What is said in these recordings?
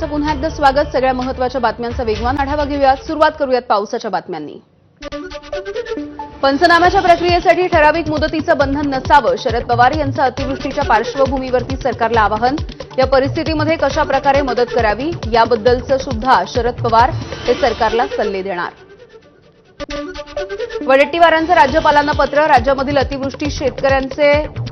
तुमचं पुन्हा एकदा स्वागत। सगळ्या महत्त्वाच्या बातम्यांचा वेगवान आढावा घेऊयात। सुरुवात करूयात पावसाच्या बातम्यांनी। पंचनाम्याच्या प्रक्रियेसाठी ठराविक मुदतीचं बंधन नसावं, शरद पवार यांचं अतिवृष्टीच्या पार्श्वभूमीवरती सरकारला आवाहन। या परिस्थितीमध्ये कशा प्रकारे मदत करावी याबद्दलचं सुद्धा शरद पवार हे सरकारला सल्ले देणार। वडेट्टीवारांचं राज्यपालांना पत्र। राज्यामधील अतिवृष्टी, शेतकऱ्यांचे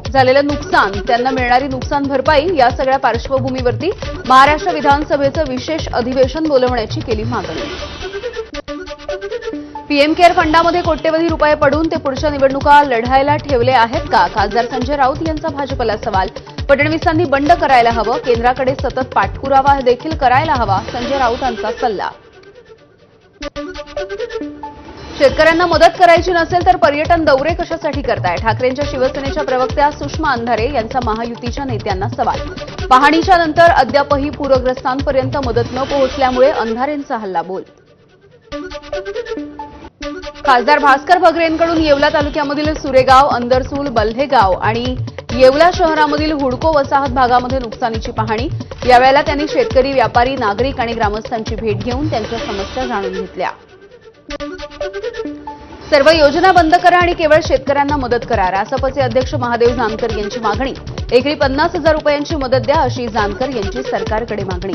झालेलं नुकसान, त्यांना मिळणारी नुकसान भरपाई या सगळ्या पार्श्वभूमीवरती महाराष्ट्र विधानसभेचं विशेष अधिवेशन बोलवण्याची केली मागणी। पीएम केअर फंडामध्ये कोट्यवधी रुपये पडून ते पुढच्या निवडणुका लढायला ठेवले आहेत का? खासदार संजय राऊत यांचा भाजपला सवाल। फडणवीसांनी बंड करायला हवं, केंद्राकडे सतत पाठपुरावा देखील करायला हवा, संजय राऊतांचा सल्ला। शेतकऱ्यांना मदत करायची नसेल तर पर्यटन दौरे कशासाठी करताय? ठाकरेंच्या शिवसेनेच्या प्रवक्त्या सुषमा अंधारे यांचा महायुतीच्या नेत्यांना सवाल। पाहणीच्या नंतर अद्यापही पूरग्रस्तांपर्यंत मदत न पोहोचल्यामुळे अंधारेंचा हल्लाबोल। खासदार भास्कर भगरेंकडून येवला तालुक्यामधील सुरेगाव, अंदरसूल, बल्हेगाव आणि येवला शहरामधील हुडको वसाहत भागामध्ये नुकसानीची पाहणी। यावेळेला त्यांनी शेतकरी, व्यापारी, नागरिक आणि ग्रामस्थांची भेट घेऊन त्यांच्या समस्या जाणून घेतल्या। सर्व योजना बंद करा आणि केवळ शेतकऱ्यांना मदत करा, रासपचे अध्यक्ष महादेव जानकर यांची मागणी। एकरी 50,000 रुपयांची मदत द्या अशी जानकर यांची सरकारकडे मागणी।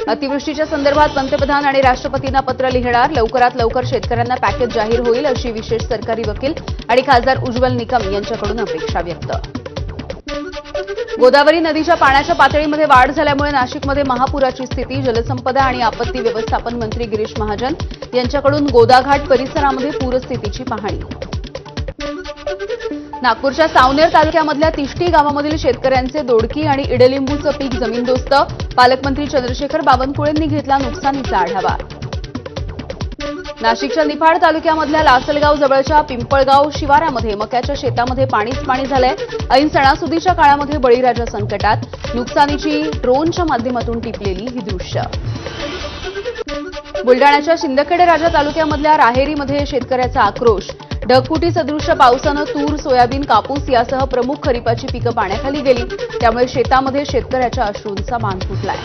अतिवृष्टीच्या संदर्भात पंतप्रधान आणि राष्ट्रपतींना पत्र लिहिणार, लवकरात लवकर शेतकऱ्यांना पॅकेज जाहीर होईल अशी विशेष सरकारी वकील आणि खासदार उज्ज्वल निकम यांच्याकडून अपेक्षा व्यक्त। गोदावरी नदीच्या पाण्याच्या पातळीमध्ये वाढ झाल्यामुळे नाशिकमध्ये महापुराची स्थिती। जलसंपदा आणि आपत्ती व्यवस्थापन मंत्री गिरीश महाजन यांच्याकडून गोदाघाट परिसरामध्ये पूरस्थितीची पाहणी। नागपूरच्या सावनेर तालुक्यामधल्या तिष्टी गावामधील शेतकऱ्यांचे दोडकी आणि इडलिंबूचं पीक जमीनदोस्त। पालकमंत्री चंद्रशेखर बावनकुळेंनी घेतला नुकसानीचा आढावा। नाशिकच्या निफाड तालुक्यामधल्या लासलगाव जवळच्या पिंपळगाव शिवारामध्ये मक्याच्या शेतामध्ये पाणीच पाणी झालंय। ऐन सणासुदीच्या काळामध्ये बळीराजा संकटात, नुकसानीची ड्रोनच्या माध्यमातून टिपलेली ही दृश्य। बुलडाण्याच्या शिंदखेडे राजा तालुक्यामधल्या राहेरीमध्ये शेतकऱ्याचा आक्रोश। ढगफुटी सदृश्य पावसानं तूर, सोयाबीन, कापूस यासह प्रमुख खरीपाची पिकं पाण्याखाली गेली, त्यामुळे शेतामध्ये शेतकऱ्याच्या अश्रूंचा बांध फुटलाय।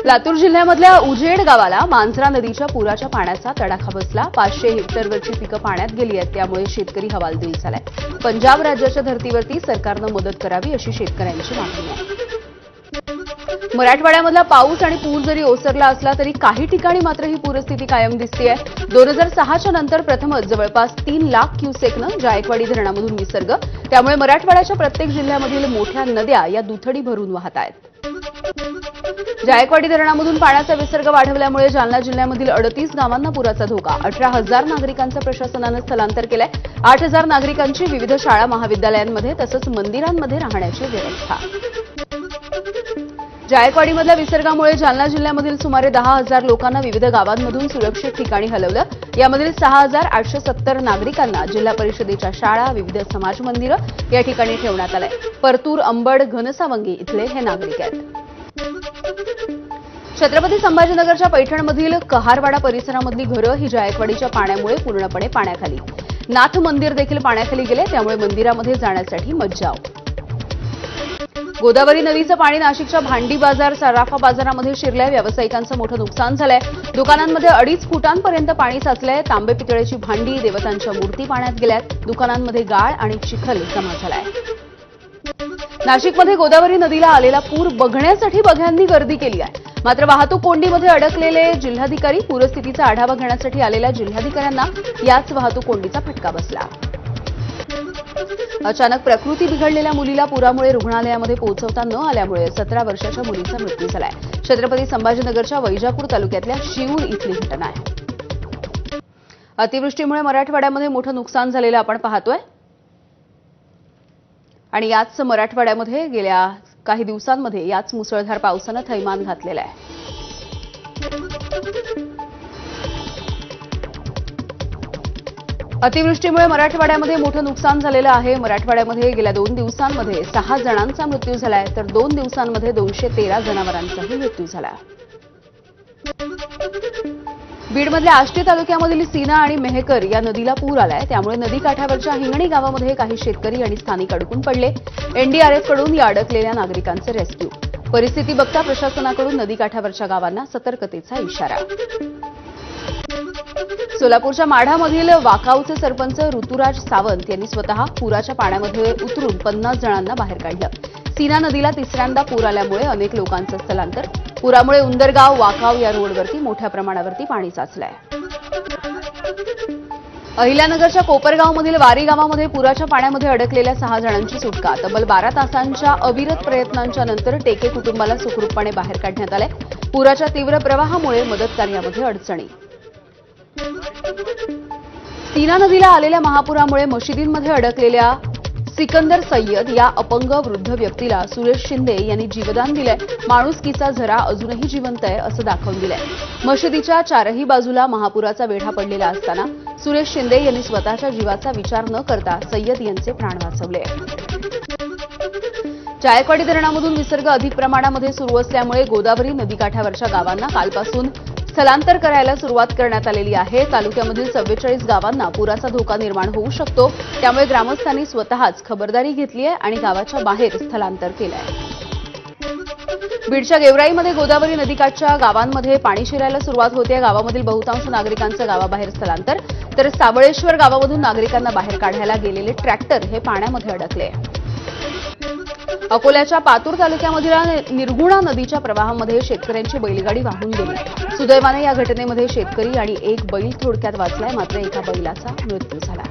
लातूर जिल्ह्यामधल्या उजेड गावाला मांजरा नदीच्या पुराच्या पाण्याचा तडाखा बसला। 500 हेक्टरवरची पिकं पाण्यात गेली आहेत, त्यामुळे शेतकरी हवालदिल झालाय। पंजाब राज्याच्या धर्तीवरती सरकारनं मदत करावी अशी शेतकऱ्यांची मागणी आहे। मराठवाड्यामधला पाऊस आणि पूर जरी ओसरला असला तरी काही ठिकाणी मात्र ही पूरस्थिती कायम दिसतेय। 2006च्या नंतर प्रथमच जवळपास 3 लाख क्युसेकनं जायकवाडी धरणामधून विसर्ग, त्यामुळे मराठवाड्याच्या प्रत्येक जिल्ह्यामधील मोठ्या नद्या या दुथडी भरून वाहत आहेत। जायकवाडी धरणामधून पाण्याचा विसर्ग वाढवल्यामुळे जालना जिल्ह्यामधील 38 गावांना पुराचा धोका। 18,000 नागरिकांचं प्रशासनानं स्थलांतर केलंय। 8,000 नागरिकांची विविध शाळा, महाविद्यालयांमध्ये तसंच मंदिरांमध्ये राहण्याची व्यवस्था। जायकवाडीमधल्या विसर्गामुळे जालना जिल्ह्यामधील सुमारे 10,000 लोकांना विविध गावांमधून सुरक्षित ठिकाणी हलवलं। यामधील 6,870 नागरिकांना जिल्हा परिषदेच्या शाळा, विविध समाज मंदिरं या ठिकाणी ठेवण्यात आलंय। परतूर, अंबड, घनसावंगी इथले हे नागरिक आहेत। छत्रपती संभाजीनगरच्या पैठणमधील कहारवाडा परिसरामधली घरं ही जायकवाडीच्या पाण्यामुळे पूर्णपणे पाण्याखाली। नाथ मंदिर देखील पाण्याखाली गेले, त्यामुळे मंदिरामध्ये जाण्यासाठी मज्जाव। गोदावरी नदीचं पाणी नाशिकच्या भांडी बाजार, सराफा बाजारामध्ये शिरलंय। व्यावसायिकांचं मोठं नुकसान झालंय। दुकानांमध्ये 2.5 फुटांपर्यंत पाणी साचलंय। तांबे, पितळेची भांडी, देवतांच्या मूर्ती पाण्यात गेल्यात। दुकानांमध्ये गाळ आणि चिखल जमा झालाय। नाशिकमध्ये गोदावरी नदीला आलेला पूर बघण्यासाठी बघ्यांनी गर्दी केली आहे। मात्र वाहतूक कोंडीमध्ये अडकलेले जिल्हाधिकारी, पूरस्थितीचा आढावा घेण्यासाठी आलेल्या जिल्हाधिकाऱ्यांना याच वाहतूक कोंडीचा फटका बसला। अचानक प्रकृती बिघडलेल्या मुलीला पुरामुळे रुग्णालयामध्ये पोहोचवता न आल्यामुळे 17 वर्षाच्या मुलीचा मृत्यू झालाय। छत्रपती संभाजीनगरच्या वैजापूर तालुक्यातल्या शिऊर इथली घटना आहे। अतिवृष्टीमुळे मराठवाड्यामध्ये मोठं नुकसान झालेलं आपण पाहतोय आणि याच मराठवाड्यामध्ये गेल्या काही दिवसांमध्ये याच मुसळधार पावसानं थैमान घातलेलं आहे। अतिवृष्टीमुळे मराठवाड्यामध्ये मोठं नुकसान झालेलं आहे। मराठवाड्यामध्ये गेल्या 2 दिवसांमध्ये 6 जणांचा मृत्यू झालाय, तर 2 दिवसांमध्ये 213 जनावरांचाही मृत्यू झाला। बीडमधल्या आष्टी तालुक्यामधील सीना आणि मेहकर या नदीला पूर आलाय. त्यामुळे नदीकाठावरच्या हिंगणी गावामध्ये काही शेतकरी आणि स्थानिक अडकून पडले. एनडीआरएफकडून या अडकलेल्या नागरिकांचं रेस्क्यू. परिस्थिती बघता प्रशासनाकडून नदीकाठावरच्या गावांना सतर्कतेचा इशारा. सोलापूरच्या माढामधील वाकावचे सरपंच ऋतुराज सावंत यांनी स्वतः पुराच्या पाण्यामध्ये उतरून 50 जणांना बाहेर काढलं. सीना नदीला तिसऱ्यांदा पूर आल्यामुळे अनेक लोकांचं स्थलांतर. पुरामुळे उंदरगाव वाकाव या रोडवरती मोठ्या प्रमाणावरती पाणी साचलंय. अहिल्यानगरच्या कोपरगावमधील वारी गावामध्ये पुराच्या पाण्यामध्ये अडकलेल्या 6 जणांची सुटका. तब्बल 12 तासांच्या अविरत प्रयत्नांच्या नंतर टेके कुटुंबाला सुखरूपपणे बाहेर काढण्यात आले. पुराच्या तीव्र प्रवाहामुळे मदत कार्यामध्ये अडचणी. सीना नदीला आलेल्या महापुरामुळे मशिदींमध्ये अडकलेल्या सिकंदर सय्यद या अपंग वृद्ध व्यक्तीला सुरेश शिंदे यांनी जीवदान दिलंय. माणुसकीचा झरा अजूनही जिवंत आहे असं दाखवून दिलंय. मशिदीच्या चारही बाजूला महापुराचा वेढा पडलेला असताना सुरेश शिंदे यांनी स्वतःच्या जीवाचा विचार न करता सय्यद यांचे प्राण वाचवले. जायकवाडी धरणामधून विसर्ग अधिक प्रमाणामध्ये सुरू असल्यामुळे गोदावरी नदीकाठावरच्या गावांना कालपासून स्थलांतर करायला सुरुवात करण्यात आलेली आहे. तालुक्यामधील 44 गावांना पुराचा धोका निर्माण होऊ शकतो. त्यामुळे ग्रामस्थांनी स्वतःच खबरदारी घेतली आहे आणि गावाच्या बाहेर स्थलांतर केलं आहे. बीडच्या गेवराईमध्ये गोदावरी नदीकाठच्या गावांमध्ये पाणी शिरायला सुरुवात होते. गावामधील बहुतांश नागरिकांचं गावाबाहेर स्थलांतर. तर साबळेश्वर गावामधून नागरिकांना बाहेर काढायला गेलेले ट्रॅक्टर हे पाण्यामध्ये अडकले. अकोल्याच्या पातूर तालुक्यामधील निर्गुणा नदीच्या प्रवाहामध्ये शेतकऱ्यांची बैलगाडी वाहून गेली. सुदैवाने या घटनेमध्ये शेतकरी आणि एक बैल थोडक्यात वाचलाय. मात्र एका बैलाचा मृत्यू झाला.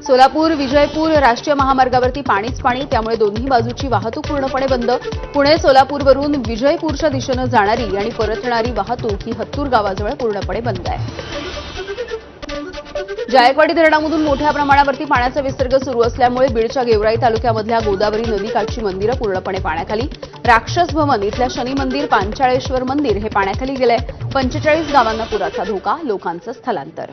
सोलापूर विजयपूर राष्ट्रीय महामार्गावरती पाणीच पाणी. त्यामुळे दोन्ही बाजूची वाहतूक पूर्णपणे बंद. पुणे सोलापूरवरून विजयपूरच्या दिशेनं जाणारी आणि परतणारी वाहतूक ही हत्तूर गावाजवळ पूर्णपणे बंद आहे. जायकवाडी धरणामधून मोठ्या प्रमाणावरती पाण्याचा विसर्ग सुरू असल्यामुळे बीडच्या गेवराई तालुक्यामधल्या गोदावरी नदीकाठची मंदिरं पूर्णपणे पाण्याखाली. राक्षस भवन इथल्या शनी मंदिर, पांचाळेश्वर मंदिर हे पाण्याखाली गेलंय. 45 गावांना पुराचा धोका, लोकांचं स्थलांतर.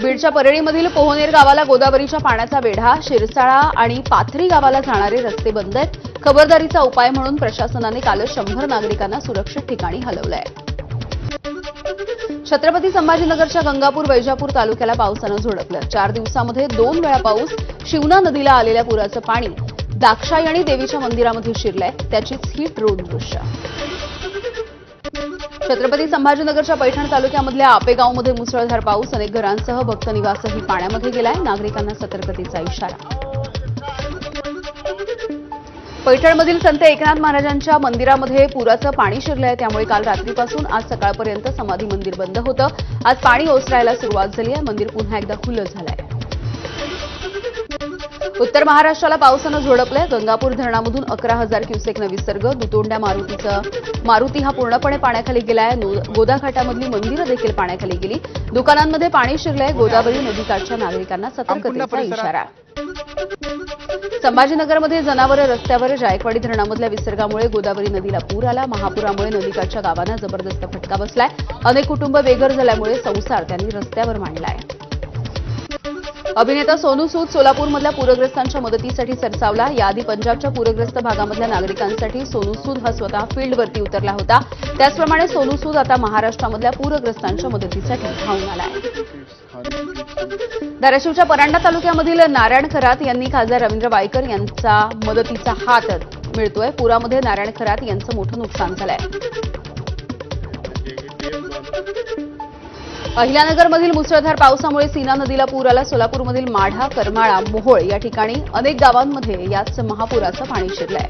बीडच्या परळीमधील पोहनेर गावाला गोदावरीच्या पाण्याचा वेढा. शिरसाळा आणि पाथरी गावाला जाणारे रस्ते बंद आहेत. खबरदारीचा उपाय म्हणून प्रशासनाने काल 100 नागरिकांना सुरक्षित ठिकाणी हलवलंय. छत्रपती संभाजीनगरच्या गंगापूर वैजापूर तालुक्याला पावसानं झोडपलं. 4 दिवसामध्ये 2 वेळा पाऊस. शिवना नदीला आलेल्या पुराचं पाणी दाक्षायणी देवीच्या मंदिरामध्ये शिरलंय. त्याचीच ही ड्रोन दृश्य. छत्रपती संभाजीनगरच्या पैठण तालुक्यामधल्या आपेगावमध्ये मुसळधार पाऊस. अनेक घरांसह भक्त निवासही पाण्यामध्ये गेलाय. नागरिकांना सतर्कतेचा इशारा. पैठणमधील संत एकनाथ महाराजांच्या मंदिरामध्ये पुराचं पाणी शिरलंय. त्यामुळे काल रात्रीपासून आज सकाळपर्यंत समाधी मंदिर बंद होतं. आज पाणी ओसरायला सुरुवात झाली आहे. मंदिर पुन्हा एकदा खुलं झालंय. उत्तर महाराष्ट्राला पावसानं झोडपलंय. गंगापूर धरणामधून 11,000 क्युसेकनं विसर्ग. दुतोंड्या मारुती हा पूर्णपणे पाण्याखाली गेलाय. गोदाघाटामधली मंदिरं देखील पाण्याखाली गेली. दुकानांमध्ये पाणी शिरलंय. गोदावरी नदीकाठच्या नागरिकांना सतर्कतेचा इशारा. संभाजीनगरमध्ये जनावरं रस्त्यावर. जायकवाडी धरणामधल्या विसर्गामुळे गोदावरी नदीला पूर आला. महापुरामुळे नदीकाठच्या गावांना जबरदस्त फटका बसलाय. अनेक कुटुंब बेघर झाल्यामुळे संसार त्यांनी रस्त्यावर मांडलाय. अभिनेता सोनू सूद सोलापूरमधल्या पूरग्रस्तांच्या मदतीसाठी सरसावला. याआधी पंजाबच्या पूरग्रस्त भागामधल्या नागरिकांसाठी सोनू सूद हा स्वतः फील्डवरती उतरला होता. त्याचप्रमाणे सोनू सूद आता महाराष्ट्रामधल्या पूरग्रस्तांच्या मदतीसाठी धावून आलाय. धाराशिवच्या परांडा तालुक्यामधील नारायण खरात यांनी खासदार रवींद्र वायकर यांचा मदतीचा हात मिळतोय. पुरामध्ये नारायण खरात यांचं मोठं नुकसान झालंय. अहिल्यानगरमधील मुसळधार पावसामुळे सीना नदीला पूर आला. सोलापूरमधील माढा, करमाळा, मोहोळ या ठिकाणी अनेक गावांमध्ये याच महापुराचं पाणी शिरलंय.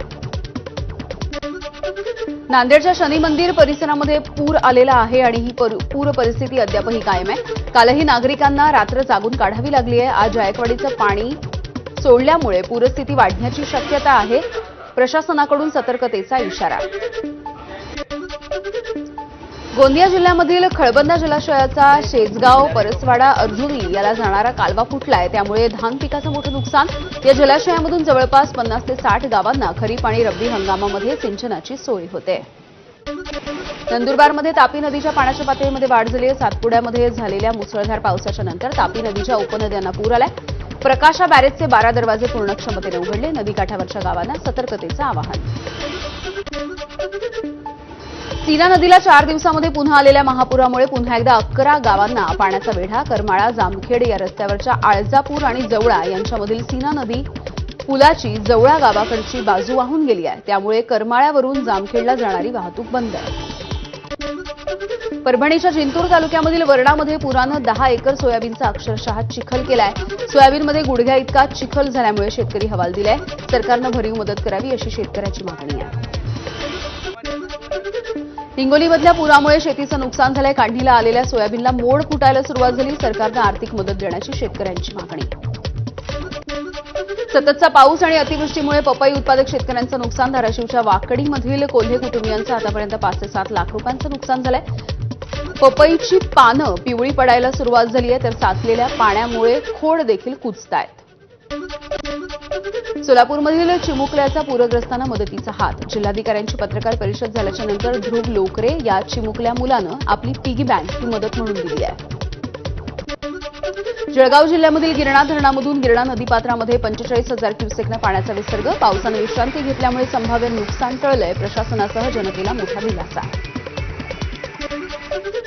नांदेडच्या शनी मंदिर परिसरामध्ये पूर आलेला आहे आणि ही पूर परिस्थिती अद्यापही कायम आहे. कालही नागरिकांना रात्र जागून काढावी लागली आहे. आज जायकवाडीचं पाणी सोडल्यामुळे पूरस्थिती वाढण्याची शक्यता आहे. प्रशासनाकडून सतर्कतेचा इशारा. गोंदिया जिल्ह्यामधील खळबंदा जलाशयाचा शेजगाव, परसवाडा, अर्जुनी याला जाणारा कालवा फुटलाय. त्यामुळे धान पिकाचं मोठं नुकसान. या जलाशयामधून जवळपास 50 ते 60 गावांना खरीप आणि रब्बी हंगामामध्ये सिंचनाची सोय होते. नंदुरबारमध्ये तापी नदीच्या पाण्याच्या पातळीमध्ये वाढ झाली आहे. सातपुड्यामध्ये झालेल्या मुसळधार पावसाच्या नंतर तापी नदीच्या उपनद्यांना पूर आलाय. प्रकाशा बॅरेजचे 12 दरवाजे पूर्ण क्षमतेने उघडले. नदीकाठावरच्या गावांना सतर्कतेचं आवाहन. सीना नदीला 4 दिवसांमध्ये पुन्हा आलेल्या महापुरामुळे पुन्हा एकदा 11 गावांना पाण्याचा वेढा. करमाळा जामखेड या रस्त्यावरच्या आळजापूर आणि जवळा यांच्यामधील सीना नदी पुलाची जवळा गावाकडची बाजू वाहून गेली आहे. त्यामुळे करमाळ्यावरून जामखेडला जाणारी वाहतूक बंद आहे. परभणीच्या जिंतूर तालुक्यामधील वर्णामध्ये पुरानं 10 एकर सोयाबीनचा अक्षरशः चिखल केलाय. सोयाबीनमध्ये गुडघ्या इतका चिखल झाल्यामुळे शेतकरी हवालदिल आहे. सरकारनं भरीव मदत करावी अशी शेतकऱ्याची मागणी आहे. हिंगोलीमधल्या पुरामुळे शेतीचं नुकसान झालंय. काढणीला आलेल्या सोयाबीनला मोड फुटायला सुरुवात झाली. सरकारनं आर्थिक मदत देण्याची शेतकऱ्यांची मागणी. सततचा पाऊस आणि अतिवृष्टीमुळे पपई उत्पादक शेतकऱ्यांचं नुकसान. धाराशिवच्या वाकडीमधील कोल्हे कुटुंबियांचं आतापर्यंत 5 ते 7 लाख रुपयांचं नुकसान झालंय. पपईची पानं पिवळी पडायला सुरुवात झाली आहे, तर साचलेल्या पाण्यामुळे खोड देखील कुजतायत. सोलापूरमधील चिमुकल्याचा पूरग्रस्तांना मदतीचा हात. जिल्हाधिकाऱ्यांची पत्रकार परिषद झाल्याच्या नंतर ध्रुव लोकरे या चिमुकल्या मुलानं आपली पिगी बँक ही मदत म्हणून दिली आहे. जळगाव जिल्ह्यामधील गिरणा धरणामधून गिरणा नदीपात्रामध्ये 45,000 क्युसेकनं पाण्याचा विसर्ग. पावसानं विश्रांती घेतल्यामुळे संभाव्य नुकसान टळलंय. प्रशासनासह जनतेला मोठा दिलासा.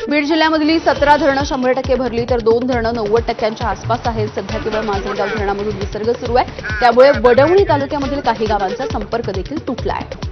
बीड जिल्ह्यामधली 17 धरणं 100% भरली, तर 2 धरणं 90%च्या आसपास आहेत. सध्या केवळ माजलगाव धरणामधून विसर्ग सुरू आहे. त्यामुळे वडवणी तालुक्यामधील काही गावांचा संपर्क देखील तुटला आहे.